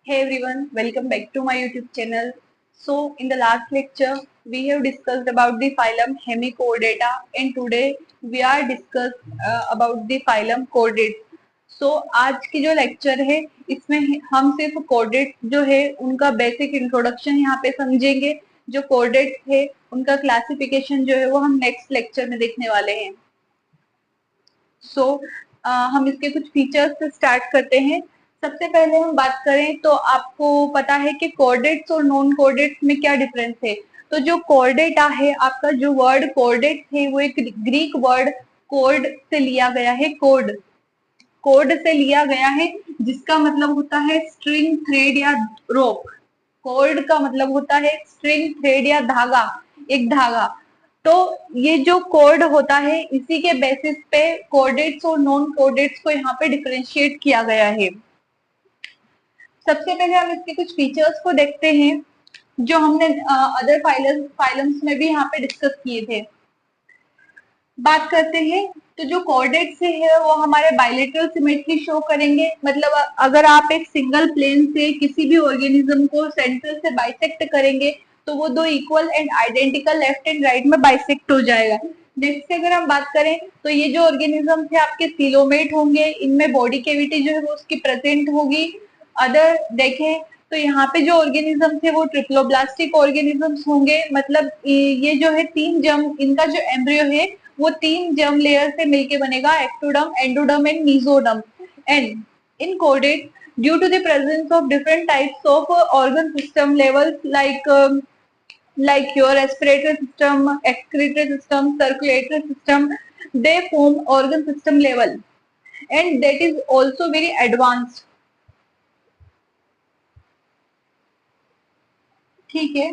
Hey everyone, welcome back to my YouTube channel. So, in the last lecture, we have discussed about the phylum Hemichordata, and today we are discuss about the phylum Chordates. So, आज की जो lecture है इसमें हम सिर्फ chordates जो है उनका बेसिक इंट्रोडक्शन यहाँ पे समझेंगे। जो कॉर्डेट्स है उनका क्लासिफिकेशन जो है वो हम नेक्स्ट लेक्चर में देखने वाले हैं। हम इसके कुछ फीचर्स से स्टार्ट करते हैं। सबसे पहले हम बात करें तो आपको पता है कि कॉर्डेट्स और नॉन कॉर्डेट्स में क्या डिफरेंस है। तो जो कॉर्डेटा है, आपका जो वर्ड कॉर्डेट है वो एक ग्रीक वर्ड कोर्ड से लिया गया है। कोर्ड से लिया गया है जिसका मतलब होता है स्ट्रिंग, थ्रेड या रोप। कोर्ड का मतलब होता है स्ट्रिंग, थ्रेड या धागा, एक धागा। तो ये जो कोड होता है इसी के बेसिस पे कोडेट्स और नॉन कोडेट्स को यहाँ पे डिफरेंशिएट किया गया है। सबसे पहले हम इसके कुछ फीचर्स को देखते हैं जो हमने अदर फाइलम्स में भी यहाँ पे डिस्कस किए थे। बात करते हैं तो जो कोऑर्डिनेट्स है वो हमारे बायलेटरल सिमेट्री शो करेंगे। मतलब अगर आप एक सिंगल प्लेन से किसी भी ऑर्गेनिज्म को सेंटर से बाइसेक्ट करेंगे तो वो दो equal and identical left and right में बाइसेक्ट हो जाएगा। नेक्स्ट अगर हम बात करें तो ये जो ऑर्गेनिज्म थे आपके सीलोमेट होंगे, इनमें बॉडी कैविटी जो है वो उसकी प्रेजेंट होगी। अदर देखें तो यहाँ पे जो ऑर्गेनिज्म थे वो ट्रिप्लोब्लास्टिक ऑर्गेनिजम्स होंगे। मतलब ये जो है तीन जर्म, इनका जो एम्ब्रियो है वो तीन जर्म लेयर से मिलके बनेगा, ectoderm, endoderm and mesoderm. And encoded due to the presence of different types of organ system levels like your respiratory system, excretory system, circulatory system, they form organ system level and that is also very advanced. ठीक है,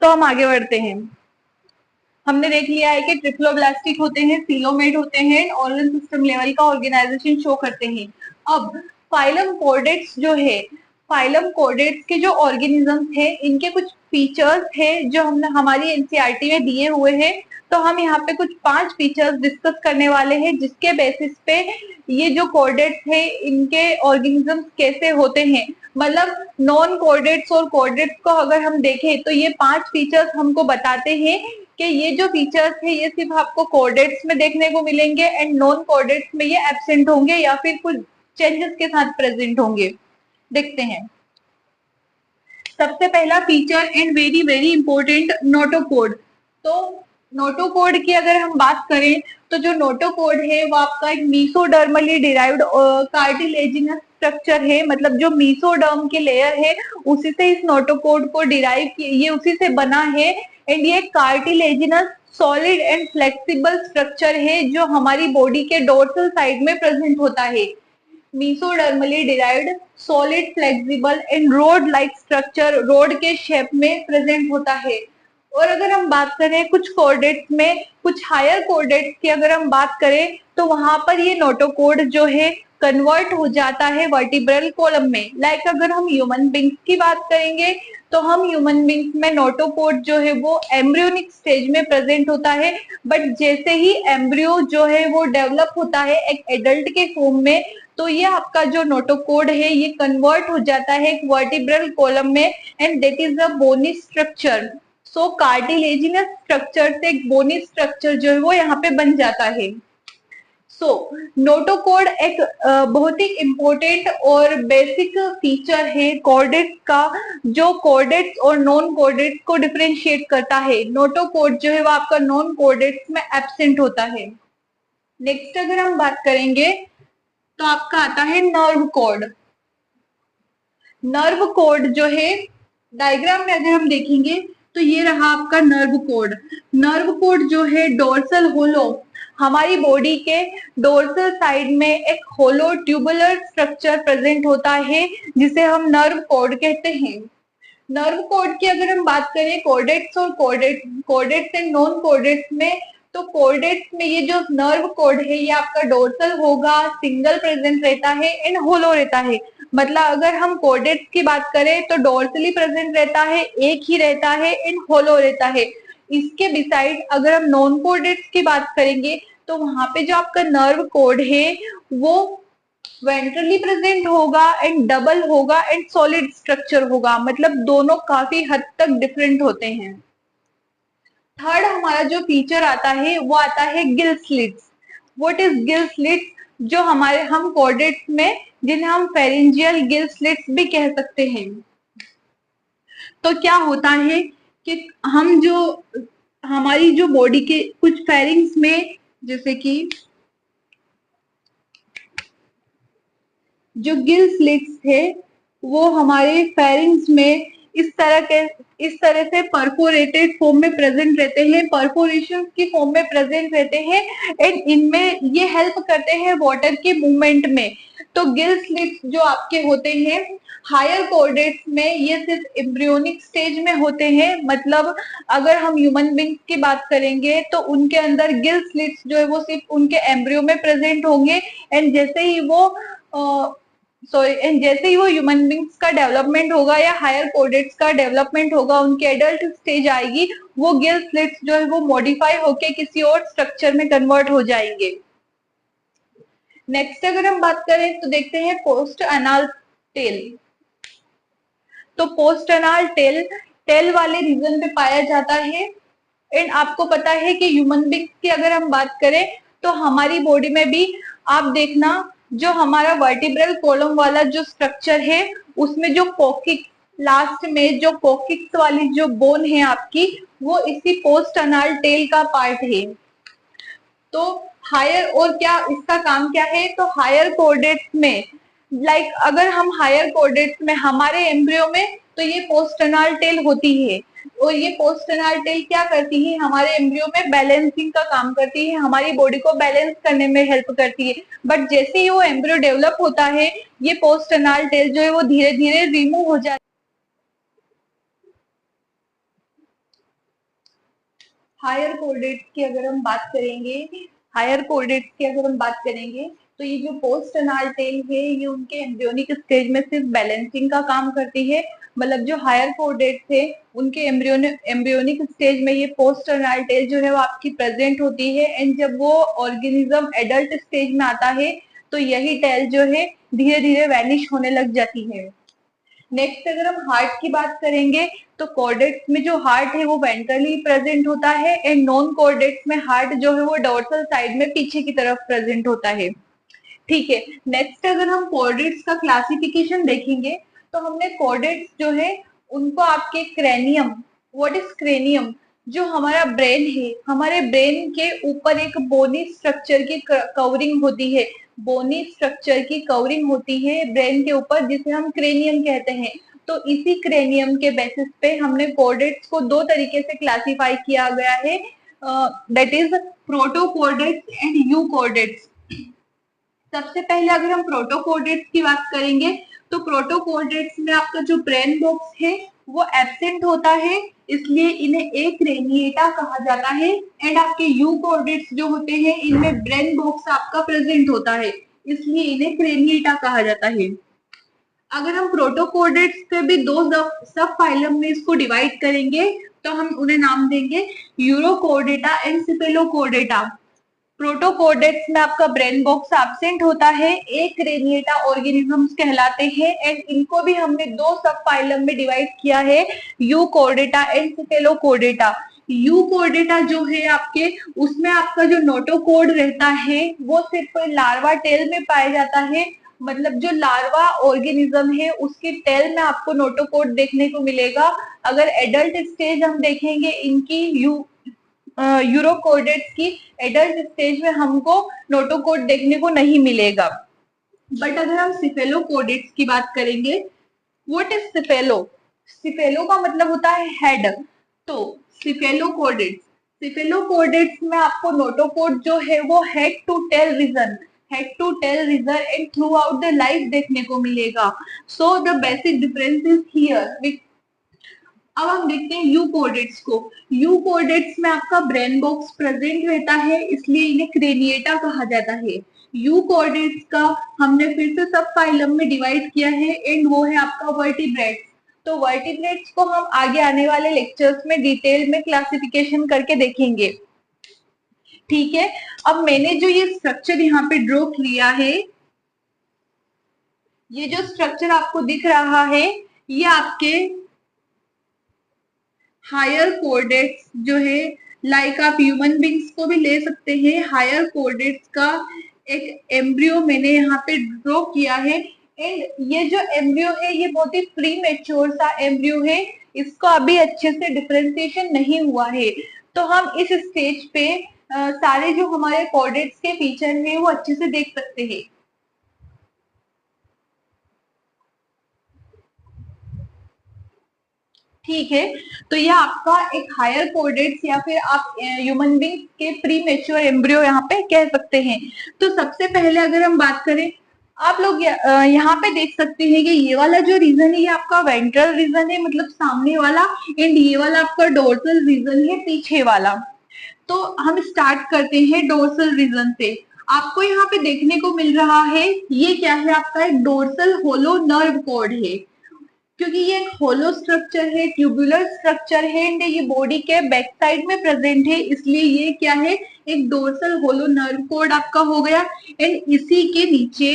तो हम आगे बढ़ते हैं। हमने देख लिया है कि ट्रिप्लोब्लास्टिक होते हैं, सीलोमेट होते हैं, ऑर्गन सिस्टम लेवल का ऑर्गेनाइजेशन शो करते हैं। अब फाइलम कॉर्डेट्स जो है, फाइलम कॉर्डेट्स के जो ऑर्गेनिजम्स है इनके कुछ फीचर्स है जो हमने हमारी एनसीईआरटी में दिए हुए हैं। तो हम यहाँ पे कुछ 5 फीचर्स डिस्कस करने वाले हैं जिसके बेसिस पे ये जो कॉर्डेट्स है इनके ऑर्गेनिजम्स कैसे होते हैं। मतलब नॉन कॉर्डेट्स और कॉर्डेट्स को अगर हम देखें तो ये 5 फीचर्स हमको बताते हैं कि ये जो फीचर्स है ये सिर्फ आपको कॉर्डेट्स में देखने को मिलेंगे एंड नॉन कॉर्डेट्स में ये एब्सेंट होंगे या फिर कुछ चेंजेस के साथ प्रेजेंट होंगे। देखते हैं। सबसे पहला feature and very very important, notochord. तो नोटोकोड की अगर हम बात करें तो जो नोटोकोड है वो आपका एक मीसोडर्मली डिराइव्ड कार्टिलेजिनस स्ट्रक्चर है। मतलब जो मीसोडर्म की लेयर है उसी से इस नोटोकोड को डिराइव ये उसी से बना है एंड ये cartilaginous solid and flexible structure है जो हमारी बॉडी के डोर्सल साइड में प्रेजेंट होता है। Mesodermally derived solid flexible and rod like structure, rod के शेप में प्रेजेंट होता है। और अगर हम बात करें कुछ कोऑर्डिनेट्स में, कुछ हायर कोऑर्डिनेट्स की अगर हम बात करें तो वहां पर ये नोटोकोड जो है कन्वर्ट हो जाता है वर्टिब्रल कॉलम में। लाइक अगर हम ह्यूमन बींग्स की बात करेंगे तो हम ह्यूमन बींग्स में नोटोकोड जो है वो एम्ब्रियोनिक स्टेज में प्रेजेंट होता है। बट जैसे ही एम्ब्रियो जो है वो डेवलप होता है एक एडल्ट के फॉर्म में तो ये आपका जो नोटोकोड है ये कन्वर्ट हो जाता है एक वर्टिब्रल कॉलम में and that is a bony structure. So cartilaginous structure से एक बोनी स्ट्रक्चर जो है वो यहाँ पे बन जाता है। नोटोकोड एक बहुत ही इंपॉर्टेंट और बेसिक फीचर है कोऑर्डिनेट्स का जो कोऑर्डिनेट्स और नॉन कोऑर्डिनेट्स को डिफरेंशिएट करता है। नोटोकोड जो है वो आपका नॉन कोऑर्डिनेट्स में एब्सेंट होता है। नेक्स्ट अगर हम बात करेंगे तो आपका आता है नर्व कोड। नर्व कोड जो है डायग्राम में अगर हम देखेंगे तो ये रहा आपका नर्व कोड। नर्व कोड जो है डोर्सल होलो, हमारी बॉडी के डोर्सल साइड में एक होलो ट्यूबुलर स्ट्रक्चर प्रेजेंट होता है जिसे हम नर्व कोड कहते हैं। नर्व कोड की अगर हम बात करें कोऑर्डिनेट्स और कोऑर्डिनेट्स एंड नॉन कोऑर्डिनेट्स में, तो कोऑर्डिनेट्स में ये जो नर्व कोड है ये आपका डोर्सल होगा, सिंगल प्रेजेंट रहता है एंड होलो रहता है। मतलब अगर हम कोऑर्डिनेट्स की बात करें तो डोर्सली प्रेजेंट रहता है, एक ही रहता है एंड होलो रहता है। इसके बिसाइड अगर हम नॉन कोऑर्डिनेट्स की बात करेंगे तो वहां पे जो आपका नर्व कोड है वो वेंट्रली प्रेजेंट होगा एंड डबल होगा एंड सॉलिड स्ट्रक्चर होगा, मतलब दोनों काफी हद तक डिफरेंट होते हैं। थर्ड हमारा जो फीचर आता है वो आता है gill slits. What is gill slits? जो हमारे हम कॉर्डेट्स में जिन्हें हम फेरेंजियल गिल स्लिट्स भी कह सकते हैं। तो क्या होता है कि हम जो हमारी जो बॉडी के कुछ फेरिंग्स में, जैसे कि जो गिल स्लिट्स है वो हमारे फेरिंग्स में इस तरह से परफोरेटेड फॉर्म में प्रेजेंट रहते हैं, परफोरेशन की फॉर्म में प्रेजेंट रहते हैं एंड इनमें ये हेल्प करते हैं वाटर के मूवमेंट में। तो गिल स्लिट्स जो आपके होते हैं हायर कॉर्डेट्स में, ये सिर्फ एम्ब्रियोनिक स्टेज में होते हैं। मतलब अगर हम ह्यूमन बींग्स की बात करेंगे तो उनके अंदर गिल स्लिट्स जो है वो सिर्फ उनके एम्ब्रियो में प्रेजेंट होंगे एंड जैसे ही वो ह्यूमन बींग्स का डेवलपमेंट होगा या हायर कॉर्डेट्स का डेवलपमेंट होगा, उनकी एडल्ट स्टेज आएगी, वो गिल स्लिट्स जो है वो मॉडिफाई होके किसी और स्ट्रक्चर में कन्वर्ट हो जाएंगे। नेक्स्ट अगर हम बात करें तो देखते हैं पोस्ट अनाल टेल। तो पोस्ट अनाल टेल टेल वाले रीजन पे पाया जाता है एंड आपको पता है कि ह्यूमन बींग्स की अगर हम बात करें तो हमारी बॉडी में भी आप देखना, जो हमारा वर्टिब्रल कॉलम वाला जो स्ट्रक्चर है उसमें जो कोकिक लास्ट में जो कोकिक्स वाली जो बोन है आपकी, वो इसी पोस्ट अनाल टेल का पार्ट है। तो हायर और क्या इसका काम क्या है? तो हायर कोऑर्डिनेट्स में अगर हम हायर कोऑर्डिनेट्स में हमारे एम्ब्रियो में तो ये पोस्टर्नल टेल होती है और ये पोस्टर्नल टेल क्या करती है? हमारे एम्ब्रियो में बैलेंसिंग का काम करती है, हमारी बॉडी को बैलेंस करने में हेल्प करती है। बट जैसे ही वो एम्ब्रियो डेवलप होता है ये पोस्टर्नल टेल जो है वो धीरे धीरे रिमूव हो जाती है। हायर कोऑर्डिनेट्स की अगर हम बात करेंगे तो ये जो पोस्ट अनाल टेल है ये उनके एम्ब्रियोनिक स्टेज में सिर्फ बैलेंसिंग का काम करती है। मतलब जो हायर कोऑर्डिनेट्स थे उनके एम्ब्रियोनिक स्टेज में ये पोस्ट अनाल टेल जो है वो आपकी प्रेजेंट होती है एंड जब वो ऑर्गेनिज्म एडल्ट स्टेज में आता है तो यही टेल जो है धीरे धीरे वैनिश होने लग जाती है। नेक्स्ट अगर हम हार्ट की बात करेंगे तो कॉर्डेट्स में जो हार्ट है वो वेंट्रली प्रेजेंट होता है एंड नॉन कॉर्डेट्स में हार्ट जो है वो डोर्सल साइड में पीछे की तरफ प्रेजेंट होता है। ठीक है, नेक्स्ट अगर हम कॉर्डेट्स का क्लासिफिकेशन देखेंगे तो हमने कॉर्डेट्स जो है उनको आपके क्रेनियम, व्हाट इज क्रेनियम? जो हमारा ब्रेन है, हमारे ब्रेन के ऊपर एक बोनी स्ट्रक्चर की कवरिंग होती है, बोनी स्ट्रक्चर की कवरिंग होती है ब्रेन के ऊपर जिसे हम क्रेनियम कहते हैं। तो इसी क्रेनियम के बेसिस पे हमने कॉर्डेट्स को दो तरीके से क्लासिफाई किया गया है, दैट इज प्रोटोकॉर्डेट्स एंड यूकॉर्डेट्स। सबसे पहले अगर हम प्रोटोकॉर्डेट्स की बात करेंगे तो प्रोटोकॉर्डेट्स में आपका जो ब्रेन बॉक्स है वो एब्सेंट होता है, इसलिए इन्हें एक्रेनिएटा कहा जाता है एंड आपके यूकॉर्डेट्स जो होते हैं इनमें ब्रेन बॉक्स आपका प्रेजेंट होता है, इसलिए इन्हें क्रेनिएटा कहा जाता है। अगर हम प्रोटोकॉर्डेट्स के भी दो सब फाइलम में इसको डिवाइड करेंगे तो हम उन्हें नाम देंगे यूरोकॉर्डेटा एंड सिफेलोकॉर्डेटा। प्रोटोकॉर्डेट्स में आपका ब्रेन बॉक्स एब्सेंट होता है, एक रेनिएटा ऑर्गेनिजम्स कहलाते हैं एंड इनको भी हमने दो सब फाइलम में डिवाइड किया है, यूकॉर्डेटा एंड सिफेलोकॉर्डेटा। यूकॉर्डेटा जो है आपके उसमें आपका जो नोटोकॉर्ड रहता है वो सिर्फ लार्वा टेल में पाया जाता है। मतलब जो लार्वा ऑर्गेनिज्म है उसकी टेल में आपको नोटोकॉर्ड देखने को मिलेगा। अगर एडल्ट स्टेज हम देखेंगे इनकी यूरोकॉर्डेट्स की एडल्ट स्टेज में हमको नोटोकॉर्ड देखने को नहीं मिलेगा। बट अगर हम सिफेलोकॉर्डेट्स की बात करेंगे, व्हाट इज सिफेलो? सिफेलो का मतलब होता है हेड। तो सिफेलोकॉर्डेट्स में आपको नोटोकॉर्ड जो है वो head to tail region and throughout the life देखने को मिलेगा। So the basic difference is here. अब हम देखते हैं यूकॉर्डेट्स को। यूकॉर्डेट्स में आपका ब्रेन बॉक्स प्रेजेंट रहता है इसलिए इन्हें क्रेनिएटा कहा जाता है। यूकॉर्डेट्स का हमने फिर से सब फाइलम में डिवाइड किया है एंड वो है आपका वर्टिब्रेट्स। तो वर्टिब्रेट्स को हम आगे आने वाले लेक्चर्स में डिटेल में क्लासिफिकेशन करके देखेंगे। ठीक है, अब मैंने जो ये स्ट्रक्चर यहाँ पे ड्रॉ किया है ये जो स्ट्रक्चर आपको दिख रहा है ये आपके हायर कोऑर्डिनेट्स जो है, लाइक आप ह्यूमन बींग्स को भी ले सकते हैं। हायर कोऑर्डिनेट्स का एक एम्ब्रियो मैंने यहाँ पे ड्रॉ किया है। एंड ये जो एम्ब्रियो है ये बहुत ही प्री मेच्योर सा एम्ब्रियो है, इसको अभी अच्छे से डिफरेंशिएशन नहीं हुआ है। तो हम इस स्टेज पे सारे जो हमारे कोऑर्डिनेट्स के फीचर हैं वो अच्छे से देख सकते हैं। ठीक है, तो यह आपका एक हायर कोऑर्डिनेट्स या फिर आप ह्यूमन बींग के प्री मेच्योर एम्ब्रियो यहाँ पे कह सकते हैं। तो सबसे पहले अगर हम बात करें, आप लोग यहाँ पे देख सकते हैं कि ये वाला जो रीजन है ये आपका वेंट्रल रीजन है, मतलब सामने वाला, एंड ये वाला आपका डोर्सल रीजन है, पीछे वाला। तो हम स्टार्ट करते हैं डोर्सल रीजन से। आपको यहाँ पे देखने को मिल रहा है ये क्या है, आपका एक डोर्सल होलो नर्व कॉर्ड है। क्योंकि ये एक होलो स्ट्रक्चर है, ट्यूबुलर स्ट्रक्चर है, एंड ये बॉडी के बैक साइड में प्रेजेंट है, इसलिए ये क्या है, एक डोर्सल होलो नर्व कॉर्ड आपका हो गया। एंड इसी के नीचे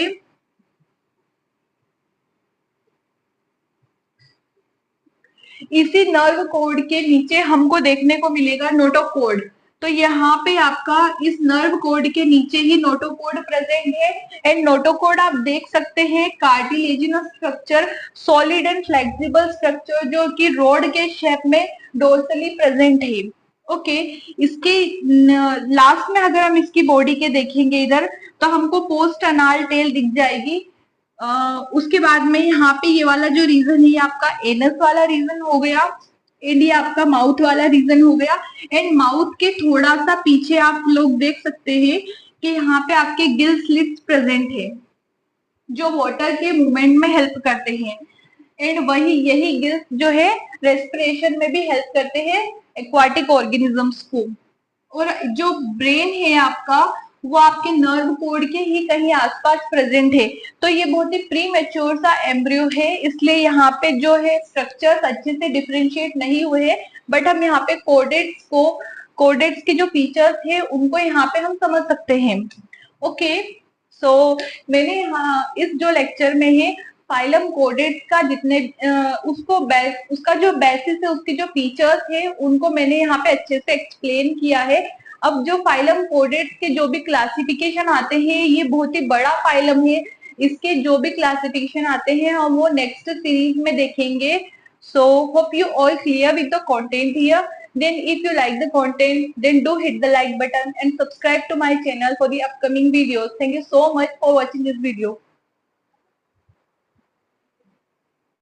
इसी नर्व कॉर्ड के नीचे हमको देखने को मिलेगा नोटोकॉर्ड। तो यहाँ पे आपका इस नर्व कॉर्ड के नीचे ही नोटोकॉर्ड प्रेजेंट है। एंड नोटोकॉर्ड आप देख सकते हैं cartilaginous structure, solid and flexible structure जो कि रोड के शेप में डोर्सली प्रेजेंट है। ओके, इसके लास्ट में अगर हम इसकी बॉडी के देखेंगे इधर, तो हमको पोस्ट अनाल टेल दिख जाएगी। उसके बाद में यहाँ पे ये वाला जो रीजन है आपका एनस वाला रीजन हो गया, एंड ये आपका माउथ वाला रीजन हो गया। एंड माउथ के थोड़ा सा पीछे आप लोग देख सकते हैं कि यहाँ पे आपके गिल स्लिट्स प्रेजेंट है जो वाटर के मूवमेंट में हेल्प करते हैं। एंड वही यही गिल्स जो है रेस्पिरेशन में भी हेल्प करते हैं एक्वाटिक ऑर्गेनिजम्स को। और जो ब्रेन है आपका वो आपके नर्व कोड के ही कहीं आसपास प्रेजेंट है। तो ये बहुत ही प्री मेच्योर सा एम्ब्रियो है, इसलिए यहाँ पे जो है स्ट्रक्चर्स अच्छे से डिफरेंशिएट नहीं हुए हैं, बट हम यहाँ पे कोडेट्स के जो फीचर्स है उनको यहाँ पे हम समझ सकते हैं। ओके, सो मैंने यहाँ इस जो लेक्चर में है फाइलम कोडेट्स का जितने उसका जो बेसिस है, उसके जो फीचर्स है उनको मैंने यहाँ पे अच्छे से एक्सप्लेन किया है। अब जो फाइलम कोडेट्स के जो भी क्लासिफिकेशन आते हैं ये बहुत ही बड़ा फाइलम है, इसके जो भी क्लासिफिकेशन आते हैं हम वो नेक्स्ट सीरीज में देखेंगे। So hope you all clear with the content here. Then if you like the content, then do hit the like button and subscribe to my channel for the upcoming videos. Thank you so much for watching this video.